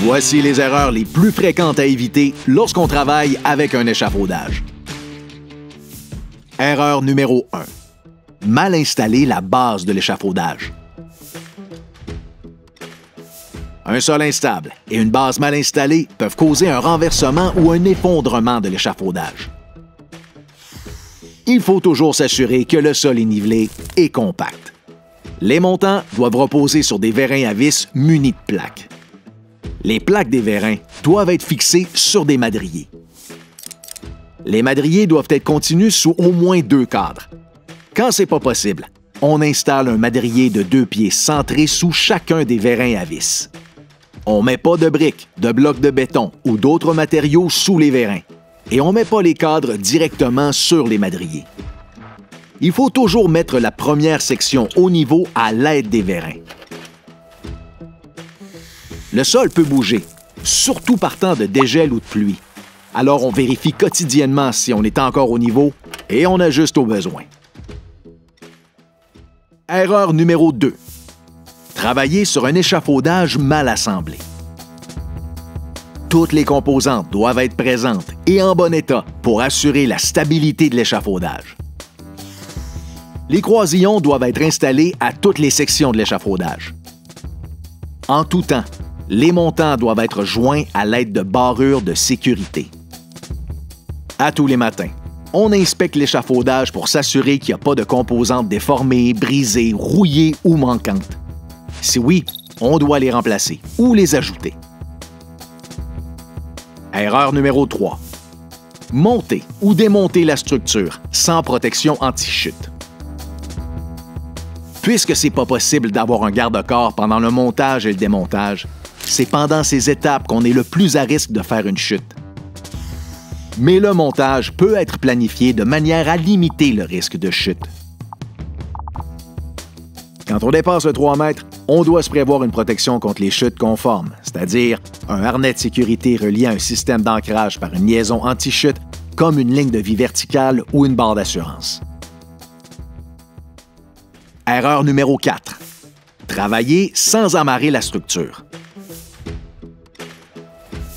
Voici les erreurs les plus fréquentes à éviter lorsqu'on travaille avec un échafaudage. Erreur numéro 1. Mal installer la base de l'échafaudage. Un sol instable et une base mal installée peuvent causer un renversement ou un effondrement de l'échafaudage. Il faut toujours s'assurer que le sol est nivelé et compact. Les montants doivent reposer sur des vérins à vis munis de plaques. Les plaques des vérins doivent être fixées sur des madriers. Les madriers doivent être continus sous au moins 2 cadres. Quand ce n'est pas possible, on installe un madrier de 2 pieds centré sous chacun des vérins à vis. On ne met pas de briques, de blocs de béton ou d'autres matériaux sous les vérins et on ne met pas les cadres directement sur les madriers. Il faut toujours mettre la première section au niveau à l'aide des vérins. Le sol peut bouger, surtout partant de dégel ou de pluie. Alors on vérifie quotidiennement si on est encore au niveau et on ajuste aux besoins. Erreur numéro 2. Travailler sur un échafaudage mal assemblé. Toutes les composantes doivent être présentes et en bon état pour assurer la stabilité de l'échafaudage. Les croisillons doivent être installés à toutes les sections de l'échafaudage. En tout temps, les montants doivent être joints à l'aide de barrures de sécurité. À tous les matins, on inspecte l'échafaudage pour s'assurer qu'il n'y a pas de composantes déformées, brisées, rouillées ou manquantes. Si oui, on doit les remplacer ou les ajouter. Erreur numéro 3. Monter ou démonter la structure sans protection anti-chute. Puisque ce n'est pas possible d'avoir un garde-corps pendant le montage et le démontage, c'est pendant ces étapes qu'on est le plus à risque de faire une chute. Mais le montage peut être planifié de manière à limiter le risque de chute. Quand on dépasse le 3 mètres, on doit se prévoir une protection contre les chutes conformes, c'est-à-dire un harnais de sécurité relié à un système d'ancrage par une liaison anti-chute, comme une ligne de vie verticale ou une barre d'assurance. Erreur numéro 4. Travailler sans amarrer la structure.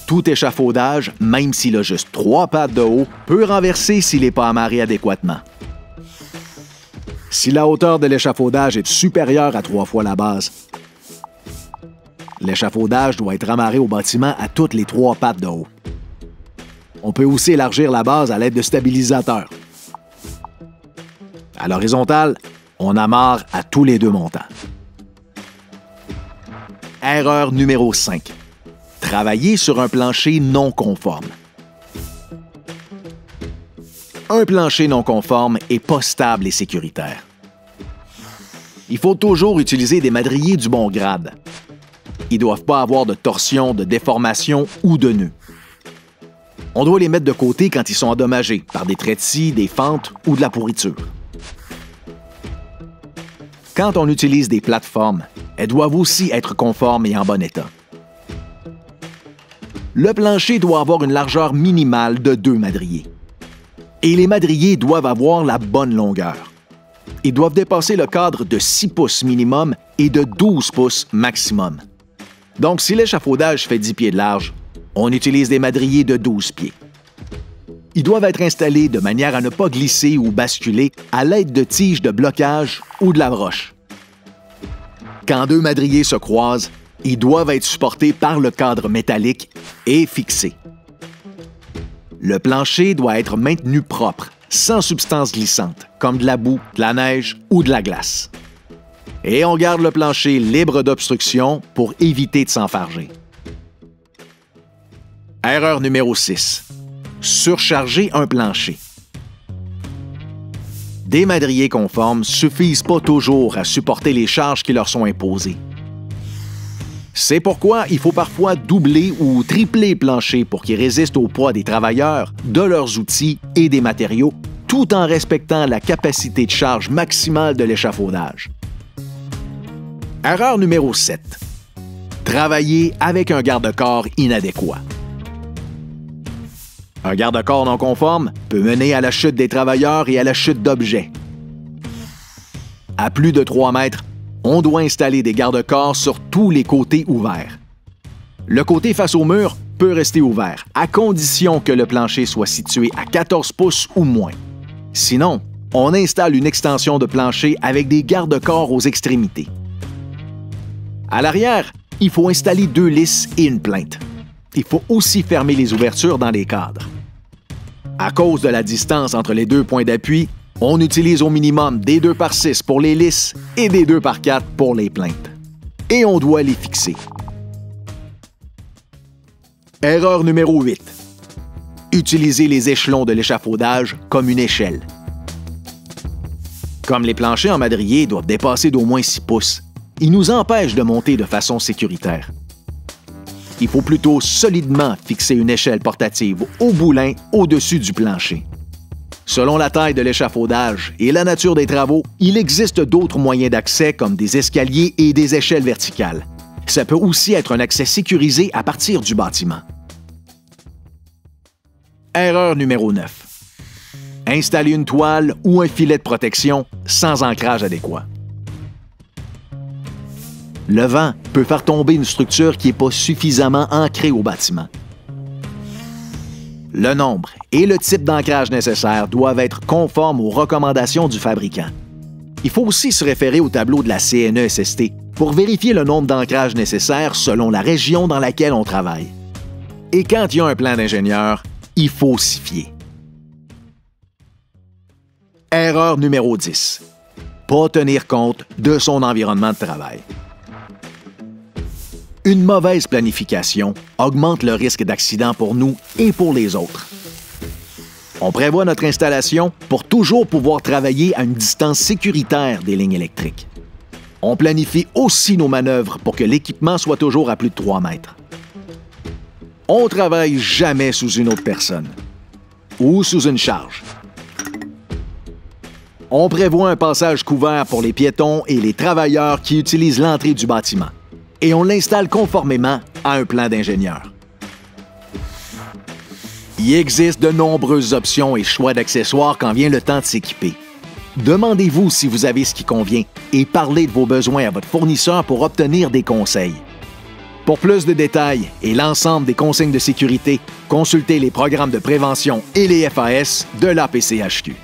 Tout échafaudage, même s'il a juste 3 pattes de haut, peut renverser s'il n'est pas amarré adéquatement. Si la hauteur de l'échafaudage est supérieure à 3 fois la base, l'échafaudage doit être amarré au bâtiment à toutes les 3 pattes de haut. On peut aussi élargir la base à l'aide de stabilisateurs. À l'horizontale, on amarre à tous les 2 montants. Erreur numéro 5. Travailler sur un plancher non conforme. Un plancher non conforme n'est pas stable et sécuritaire. Il faut toujours utiliser des madriers du bon grade. Ils ne doivent pas avoir de torsion, de déformation ou de nœuds. On doit les mettre de côté quand ils sont endommagés par des traits de scie, des fentes ou de la pourriture. Quand on utilise des plateformes, elles doivent aussi être conformes et en bon état. Le plancher doit avoir une largeur minimale de 2 madriers. Et les madriers doivent avoir la bonne longueur. Ils doivent dépasser le cadre de 6 pouces minimum et de 12 pouces maximum. Donc, si l'échafaudage fait 10 pieds de large, on utilise des madriers de 12 pieds. Ils doivent être installés de manière à ne pas glisser ou basculer à l'aide de tiges de blocage ou de la broche. Quand 2 madriers se croisent, ils doivent être supportés par le cadre métallique et fixés. Le plancher doit être maintenu propre, sans substance glissante, comme de la boue, de la neige ou de la glace. Et on garde le plancher libre d'obstruction pour éviter de s'enfarger. Erreur numéro 6. Surcharger un plancher. Des madriers conformes ne suffisent pas toujours à supporter les charges qui leur sont imposées. C'est pourquoi il faut parfois doubler ou tripler le plancher pour qu'il résiste au poids des travailleurs, de leurs outils et des matériaux, tout en respectant la capacité de charge maximale de l'échafaudage. Erreur numéro 7. Travailler avec un garde-corps inadéquat. Un garde-corps non conforme peut mener à la chute des travailleurs et à la chute d'objets. À plus de 3 mètres, on doit installer des garde-corps sur tous les côtés ouverts. Le côté face au mur peut rester ouvert, à condition que le plancher soit situé à 14 pouces ou moins. Sinon, on installe une extension de plancher avec des garde-corps aux extrémités. À l'arrière, il faut installer 2 lisses et une plainte. Il faut aussi fermer les ouvertures dans les cadres. À cause de la distance entre les 2 points d'appui, on utilise au minimum des 2x6 pour les lisses et des 2x4 pour les plaintes. Et on doit les fixer. Erreur numéro 8. Utilisez les échelons de l'échafaudage comme une échelle. Comme les planchers en madrier doivent dépasser d'au moins 6 pouces, ils nous empêchent de monter de façon sécuritaire. Il faut plutôt solidement fixer une échelle portative au boulin au-dessus du plancher. Selon la taille de l'échafaudage et la nature des travaux, il existe d'autres moyens d'accès comme des escaliers et des échelles verticales. Ça peut aussi être un accès sécurisé à partir du bâtiment. Erreur numéro 9. Installer une toile ou un filet de protection sans ancrage adéquat. Le vent peut faire tomber une structure qui n'est pas suffisamment ancrée au bâtiment. Le nombre et le type d'ancrage nécessaire doivent être conformes aux recommandations du fabricant. Il faut aussi se référer au tableau de la CNESST pour vérifier le nombre d'ancrages nécessaires selon la région dans laquelle on travaille. Et quand il y a un plan d'ingénieur, il faut s'y fier. Erreur numéro 10. Pas tenir compte de son environnement de travail. Une mauvaise planification augmente le risque d'accident pour nous et pour les autres. On prévoit notre installation pour toujours pouvoir travailler à une distance sécuritaire des lignes électriques. On planifie aussi nos manœuvres pour que l'équipement soit toujours à plus de 3 mètres. On ne travaille jamais sous une autre personne ou sous une charge. On prévoit un passage couvert pour les piétons et les travailleurs qui utilisent l'entrée du bâtiment. Et on l'installe conformément à un plan d'ingénieur. Il existe de nombreuses options et choix d'accessoires quand vient le temps de s'équiper. Demandez-vous si vous avez ce qui convient et parlez de vos besoins à votre fournisseur pour obtenir des conseils. Pour plus de détails et l'ensemble des consignes de sécurité, consultez les programmes de prévention et les FAS de l'APCHQ.